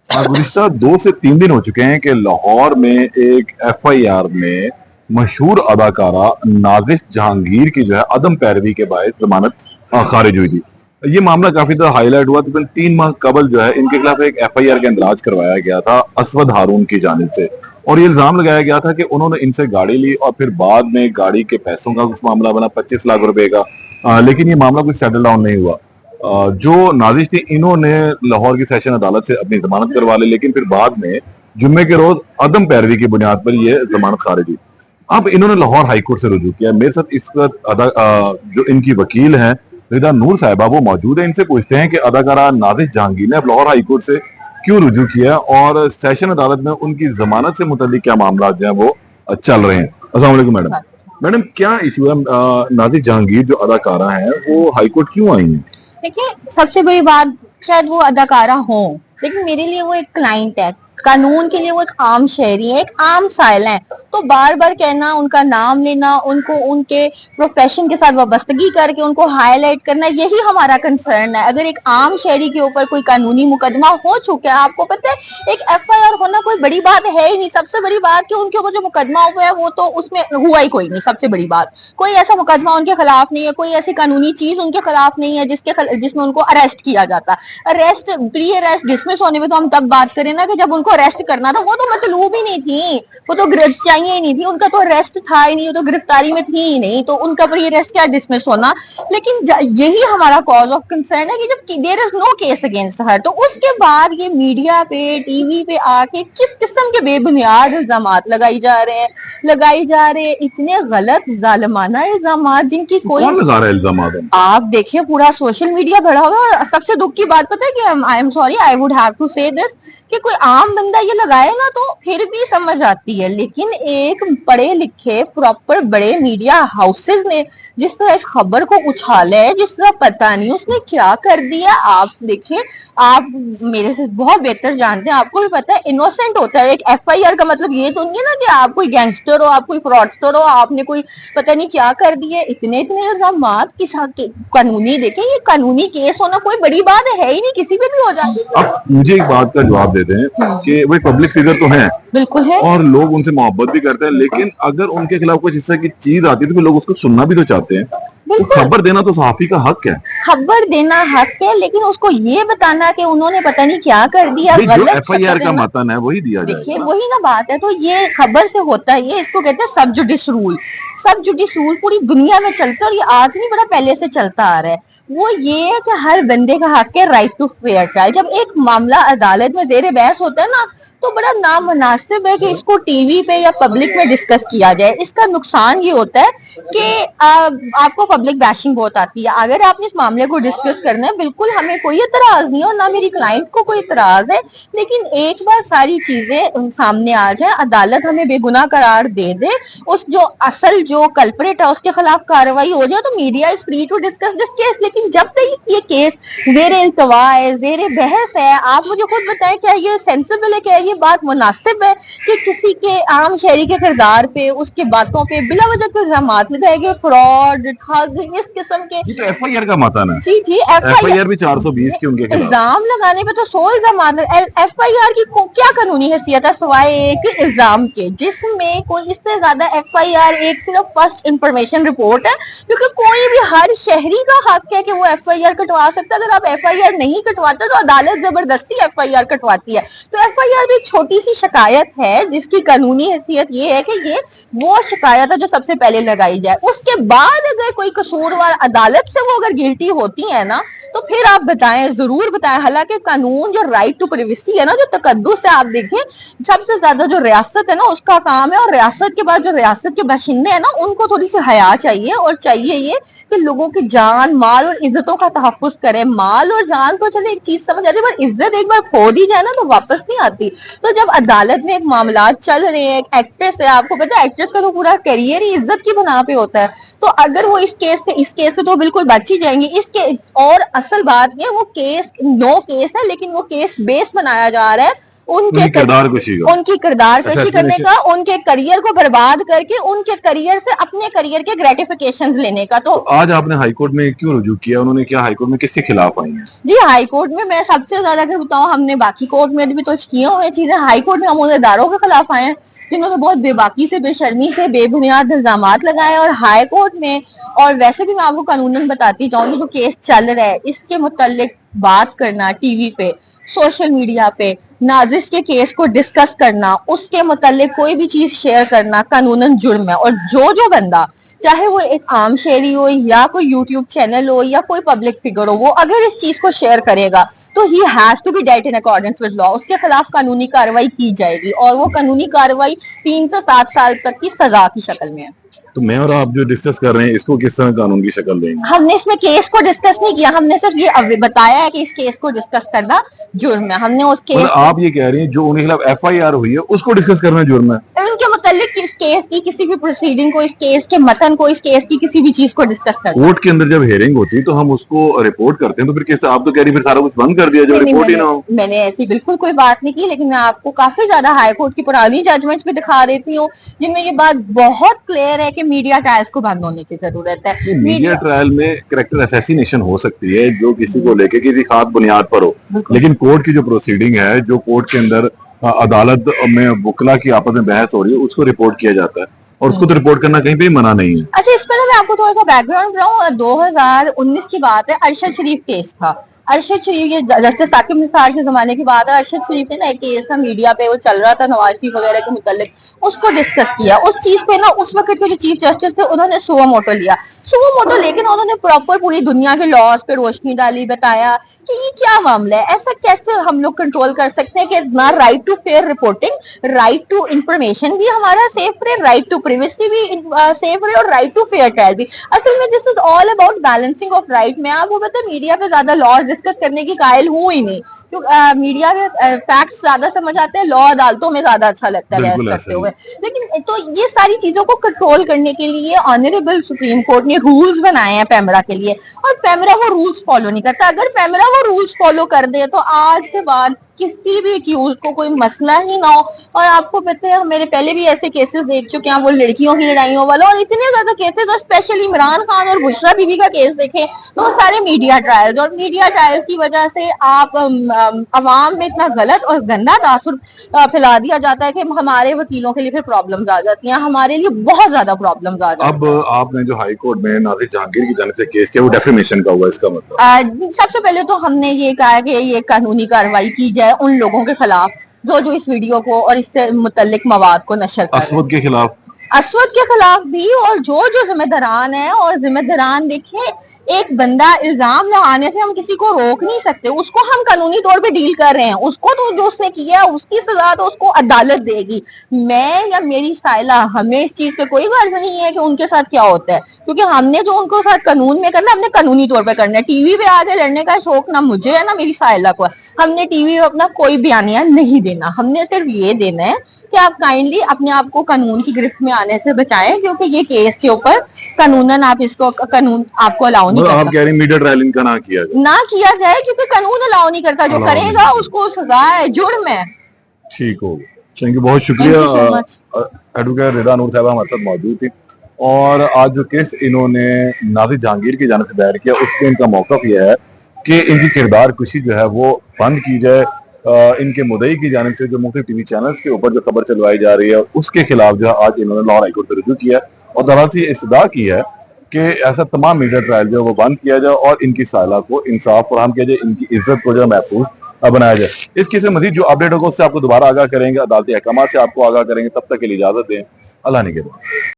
गुज़िश्ता 2 से 3 दिन हो चुके हैं कि लाहौर में एक एफआईआर में मशहूर अदाकारा नाज़िश जहांगीर की जो है अदम पैरवी के बायस जमानत खारिज हुई थी। ये मामला काफी ज़्यादा हाईलाइट हुआ। तकरीबन 3 माह कबल जो है इनके खिलाफ एक एफआईआर का इंदराज करवाया गया था असवद हारून की जानिब से, और ये इल्जाम लगाया गया था कि उन्होंने इनसे गाड़ी ली और फिर बाद में गाड़ी के पैसों का कुछ मामला बना 25 लाख रुपए का। लेकिन ये मामला कुछ सेटल डाउन नहीं हुआ। जो नाजिश थी इन्होंने लाहौर की सेशन अदालत से अपनी जमानत करवा ली, लेकिन फिर बाद में जुम्मे के रोज अदम पैरवी की बुनियाद पर यह जमानत खारिज हुई। अब इन्होंने लाहौर हाईकोर्ट से रुजू किया। मेरे साथ इस वक्त जो इनकी वकील हैं रिदा नूर साहिबा वो मौजूद है। इनसे पूछते हैं कि अदाकारा नाजिश जहांगीर ने अब लाहौर हाईकोर्ट से क्यों रुजू किया और सेशन अदालत में उनकी जमानत से मुतालिक क्या मामला जो है वो चल रहे हैं। अस्सलाम वालेकुम मैडम। मैडम क्या इशू है? नाजिश जहांगीर जो अदाकारा है वो हाईकोर्ट क्यों आई है? देखिए, सबसे बड़ी बात, शायद वो अदाकारा हो लेकिन मेरे लिए वो एक क्लाइंट है। कानून के लिए वो एक आम शहरी है, एक आम साइल है। तो बार बार कहना, उनका नाम लेना, उनको उनके प्रोफेशन के साथ वाबस्तगी करके उनको हाईलाइट करना, यही हमारा कंसर्न है। अगर एक आम शहरी के ऊपर कोई कानूनी मुकदमा हो चुका है, आपको पता है एक एफआईआर होना कोई बड़ी बात है ही नहीं। सबसे बड़ी बात कि उनके ऊपर जो मुकदमा हुआ है वो तो उसमें हुआ ही कोई नहीं। सबसे बड़ी बात, कोई ऐसा मुकदमा उनके खिलाफ नहीं है, कोई ऐसी कानूनी चीज उनके खिलाफ नहीं है जिसमें उनको अरेस्ट किया जाता। अरेस्ट, प्री अरेस्ट, डिसमिस होने में तो हम तब बात करें ना कि जब उनको अरेस्ट करना था। वो तो मतलूब ही नहीं थी, वो तो चाहिए ही नहीं थी, उनका तो अरेस्ट था ही नहीं, वो तो गिरफ्तारी में थी ही नहीं, तो उनका प्री अरेस्ट क्या डिसमिस होना। लेकिन यही हमारा कॉज ऑफ कंसर्न है कि जब there is no case against her, तो उसके बाद ये मीडिया पे, टीवी पे आके किस किस्म के बेबुनियाद इल्जामात लगाई जा रहे हैं, इतने गलत जालिमाना इल्जामात जिनकी कोई। कौन लगा रहा है इल्जामात? आप देखिए पूरा सोशल मीडिया भरा हुआ है। और सबसे दुख की बात पता है कि I am sorry, I would have to say this, कि कोई आम बंदा ये लगाए ना तो फिर भी समझ आती है, लेकिन एक पढ़े लिखे प्रॉपर बड़े मीडिया हाउसेस ने जिस तरह इस खबर को उछाला है, जिस तरह पता नहीं उसने क्या कर दिया। आप देखिए, आप मेरे से बहुत बेहतर जानते हैं, आपको भी पता है इनोसेंट होता है। एक एफआईआर का मतलब ये तो नहीं है ना कि आप कोई गैंगस्टर हो, आप कोई फ्रॉडस्टर हो, आपने कोई पता नहीं क्या कर दिया। इतने इतने इल्जामात के साथ कानूनी, देखें ये कानूनी केस होना कोई बड़ी बात है ही नहीं, किसी पे भी हो जाती है। अब मुझे एक बात का जवाब देते हैं कि वो पब्लिक फिगर तो है, बिल्कुल है, और लोग उनसे मोहब्बत भी करते हैं, लेकिन अगर उनके खिलाफ कुछ इस तरह की चीज आती है तो लोग उसको सुनना भी तो चाहते हैं। तो खबर देना तो सहाफी का हक है, खबर देना हक है, लेकिन उसको ये बताना कि उन्होंने पता नहीं क्या कर दिया, जो एफआईआर का मतन है वही दिया जाए। देखिए वही ना बात है। तो ये खबर से होता है, ये इसको कहते हैं सब जुडिस रूल। सब जुडिस रूल पूरी दुनिया में चलता है और ये आज नहीं, बड़ा पहले से चलता आ रहा है। वो ये है कि हर बंदे का हक है राइट टू फेयर ट्रायल। जब एक मामला अदालत में जेर बहस होता है ना, तो बड़ा नामुनासिब है कि इसको टीवी पे या पब्लिक में डिस्कस किया जाए। इसका नुकसान ये होता है कि आपको पब्लिक बैशिंग बहुत आती है। अगर आपने इस मामले को डिस्कस करना है, बिल्कुल हमें कोई एतराज नहीं है और ना मेरी क्लाइंट को कोई एतराज है, लेकिन एक बार सारी चीजें सामने आ जाए, अदालत हमें बेगुनाह करार दे दे, उस जो असल जो कल्प्रिट है उसके खिलाफ कार्रवाई हो जाए, तो media is free to discuss this case. लेकिन जब तक ये केस जेर इल्तवा है, जेर बहस है, आप मुझे खुद बताएं क्या ये सेंसिबल है, क्या ये बात मुनासिब है कि किसी के आम शहरी के किरदार पे, उसके बातों पे बिला वजह के इल्जामात लगाए गए, फ्रॉड, इस किस्म के। ये तो एफआईआर का मतन है। जी जी, एफआईआर भी 420 की उनके खिलाफ। इल्जाम लगाने पे तो 100 इल्जाम। एफआईआर की क्या कानूनी हैसियत है सिवाय एक इल्जाम के, जिसमें कोई इससे ज्यादा एफआईआर एक सिर्फ फर्स्ट इंफॉर्मेशन रिपोर्ट है, क्योंकि कोई भी, हर शहरी का हक है कि वो एफआईआर कटवा सकता है। अगर आप एफआईआर नहीं कटवाते तो अदालत जबरदस्ती एफआईआर कटवाती है। तो एफआईआर भी छोटी सी शिकायत है जिसकी कानूनी हैसियत ये है कि ये वो शिकायत है जो सबसे पहले लगाई जाए। उसके बाद अगर कोई कसूरवार अदालत से वो अगर गिल्टी होती है ना, तो फिर आप बताएं, जरूर बताएं। हालांकि कानून जो राइट टू प्राइवेसी है ना, जो तकद्दुस है, आप देखें सबसे ज्यादा जो रियासत है ना उसका काम है, और रियासत के बाद जो रियासत के बाशिंदे हैं ना उनको थोड़ी सी हया चाहिए, और चाहिए ये कि लोगों की जान, माल और इज्जतों का तहफ्फुज करें। माल और जान तो चले एक चीज समझ आती है, पर इज्जत एक बार खो दी जाए ना तो वापस नहीं आती। तो जब अदालत में एक मामला चल रहे हैं, एक एक्ट्रेस है, आपको पता है एक्ट्रेस का तो पूरा करियर ही इज्जत की बना पे होता है, तो अगर वो इस केस से तो बिल्कुल बच ही जाएंगे। इसके और असल बात ये, वो केस नो केस है, लेकिन वो केस बेस बनाया जा रहा है उनकी किरदार कशी का उनकी किरदार कशी करने Assassination- का, उनके करियर को बर्बाद करके उनके करियर से अपने करियर के ग्रेटिफिकेशन लेने का। तो आज आपने हाईकोर्ट में क्यों रुजू किया, उन्होंने क्या हाईकोर्ट में किसके खिलाफ आई है? जी हाई कोर्ट में मैं सबसे ज्यादा अगर बताऊं, हमने बाकी कोर्ट में भी तो किए हुए चीजें, हाई कोर्ट में हम उन इदारों के खिलाफ आए हैं जिन्होंने बहुत बेबाकी से, बेशर्मी से बेबुनियाद इल्जाम लगाए। और हाई कोर्ट में, और वैसे भी मैं आपको कानूनन बताती जाऊंगी, जो केस चल रहा है इसके मुतालिक बात करना टीवी पे, सोशल मीडिया पे, नाजिश के केस को डिस्कस करना, उसके मुतालिक कोई भी चीज शेयर करना कानूनन जुर्म है। और जो बंदा, चाहे वो एक आम शहरी हो या कोई यूट्यूब चैनल हो या कोई पब्लिक फिगर हो, वो अगर इस चीज को शेयर करेगा तो ही हैज टू बी डेट इन अकॉर्डेंस विद लॉ। उसके खिलाफ कानूनी कार्रवाई की जाएगी, और वो कानूनी कार्रवाई 3 से 7 साल तक की सजा की शक्ल में है। तो मैं और आप जो डिस्कस कर रहे हैं इसको किस तरह कानून की शक्ल देंगे? हमने इसमें केस को डिस्कस नहीं किया, हमने सिर्फ ये बताया है कि इस केस को डिस्कस करना जुर्म है। हमने उस केस, मतलब आप ये कह रही हैं जो उनके खिलाफ FIR हुई है उसको डिस्कस करना जुर्म है? उनके मुतालिक इस केस की किसी भी प्रोसीडिंग को, इस केस के मतन को, इस केस की किसी भी चीज को डिस्कस करना। कोर्ट के अंदर जब हियरिंग होती है तो हम उसको रिपोर्ट करते हैं, तो फिर कैसे आप तो कह रही फिर सारा कुछ बंद कर दिया जो नहीं, रिपोर्ट ही ना हो? मैंने ऐसी बिल्कुल कोई बात नहीं की, लेकिन मैं आपको काफी ज्यादा हाई कोर्ट की पुरानी जजमेंट्स भी दिखा देती हूँ जिनमें ये बात बहुत क्लियर है कि मीडिया ट्रायल्स को बंद होने की जरूरत है। मीडिया ट्रायल में कैरेक्टर असैसिनेशन हो सकती है जो किसी को लेके किसी खास बुनियाद पर हो, लेकिन कोर्ट की जो प्रोसीडिंग है, जो कोर्ट के अंदर अदालत में वकला की आपस में बहस हो रही है, उसको रिपोर्ट किया जाता है और उसको तो रिपोर्ट करना कहीं पे मना नहीं है। अच्छा, इस पर मैं आपको थोड़ा सा बैकग्राउंड बताऊं। 2019 की बात है, अरशद शरीफ केस था। अरशद शरीफ, ये जस्टिस साकिब निसार के जमाने की बात है। अरशद शरीफ ने ना एक केस था, मीडिया पे वो चल रहा था नवाज शरीफ वगैरह के मुतालिक, उसको डिस्कस किया। उस चीज पे ना उस वक्त के जो चीफ जस्टिस थे उन्होंने सुओ मोटो लिया। सुओ मोटो लेकिन उन्होंने प्रॉपर पूरी दुनिया के लॉज पे रोशनी डाली, बताया कि ये क्या मामला है, ऐसा कैसे हम लोग कंट्रोल कर सकते हैं कि ना right to fair reporting, right to information भी हमारा सेफ रहे, राइट टू प्राइवेसी भी सेफ रहे, और राइट टू फेयर ट्रायल भी। असल में this is all about balancing of right. मैं आपको पता है मीडिया पे ज्यादा लॉज डिस्कस करने की कायल हूं ही नहीं, क्योंकि मीडिया में फैक्ट्स ज्यादा समझ आते हैं, लॉ अदालतों में ज्यादा अच्छा लगता है बहस करते हुए। लेकिन तो ये सारी चीजों को कंट्रोल करने के लिए ऑनरेबल सुप्रीम कोर्ट ने रूल्स बनाए हैं पैमरा के लिए, और पैमरा वो रूल्स फॉलो नहीं करता। अगर पैमरा वो रूल्स फॉलो कर दे तो आज के बाद किसी भी एक्यूज को कोई मसला ही ना हो। और आपको पता है मेरे पहले भी ऐसे केसेस देख चुके हैं, वो लड़कियों की लड़ाइयों वाला, और इतने ज्यादा केसेस, और स्पेशली इमरान खान और बुशरा बीबी का केस देखें तो वो सारे मीडिया ट्रायल्स, और मीडिया ट्रायल्स की वजह से आप अवाम में इतना गलत और गंदा तासुर फैला दिया जाता है कि हमारे वकीलों के लिए फिर प्रॉब्लम्स आ जाती हैं, हमारे लिए बहुत ज्यादा प्रॉब्लम्स आ जाती हैं। अब आपने जो हाई कोर्ट में नाज़िर जहांगीर की जानिब से केस किया वो डेफेमेशन का हुआ, इसका मतलब? सबसे पहले तो हमने ये कहा कि ये कानूनी कार्रवाई की जाए उन लोगों के खिलाफ जो इस वीडियो को और इससे मुतल्लिक मवाद को नशर कर रहे हैं। असवद के खिलाफ, असवद के खिलाफ भी, और जो जिम्मेदारान है, और जिम्मेदारान देखें, एक बंदा इल्जाम लगाने से हम किसी को रोक नहीं सकते, उसको हम कानूनी तौर पे डील कर रहे हैं, उसको तो जो उसने किया उसकी सजा तो उसको अदालत देगी। मैं या मेरी साइला, हमें इस चीज पे कोई गर्ज नहीं है कि उनके साथ क्या होता है, क्योंकि हमने जो उनको साथ कानून में करना, हमने कानूनी तौर पे करना है। टीवी पे आके लड़ने का शौक ना मुझे है ना मेरी साइला को है। हमने टीवी पे अपना कोई बयानिया नहीं देना, हमने सिर्फ ये देना है कि आप काइंडली अपने आप को कानून की गिरफ्त में आने से बचाएं, क्योंकि ये केस के ऊपर कानूनन आप इसको, कानून आपको अलाउ नहीं मतलब करता। आप कह रही मीडिया ट्रायल इनका ना किया जाए? ना किया जाए, क्योंकि कानून अलाउ नहीं करता, जो अलाउ करेगा नहीं। उसको सजा है, जुर्म है। ठीक हो गया, थैंक यू, बहुत शुक्रिया। Thank you so much. Advocate Rida Noor साहब हमारे साथ मौजूद थी, और आज जो केस इन्होंने नाज़िर जहांगीर की जानिब से दायर किया उसमें इनका मौक़िफ़ यह है कि इनकी किरदार कुशी जो है वो बंद की जाए। इनके मुद्दई की जानिब से जो मुख्तलिफ टीवी चैनल्स के ऊपर जो खबर चलवाई जा रही है उसके खिलाफ जो है आज इन्होंने लाहौर हाईकोर्ट से रुजू किया और अदालत से इस्तदा की है कि ऐसा तमाम मीडिया ट्रायल जो है वो बंद किया जाए और इनकी साइला को इंसाफ फराहम किया जाए, इनकी इज्जत को जो है महफूज बनाया जाए। इस केस में मजीद जो अपडेट होगा उससे आपको दोबारा आगाह करेंगे, अदालती अहकाम से आपको आगाह करेंगे। तब तक के लिए इजाजत दें, अल्लाह निगहबान।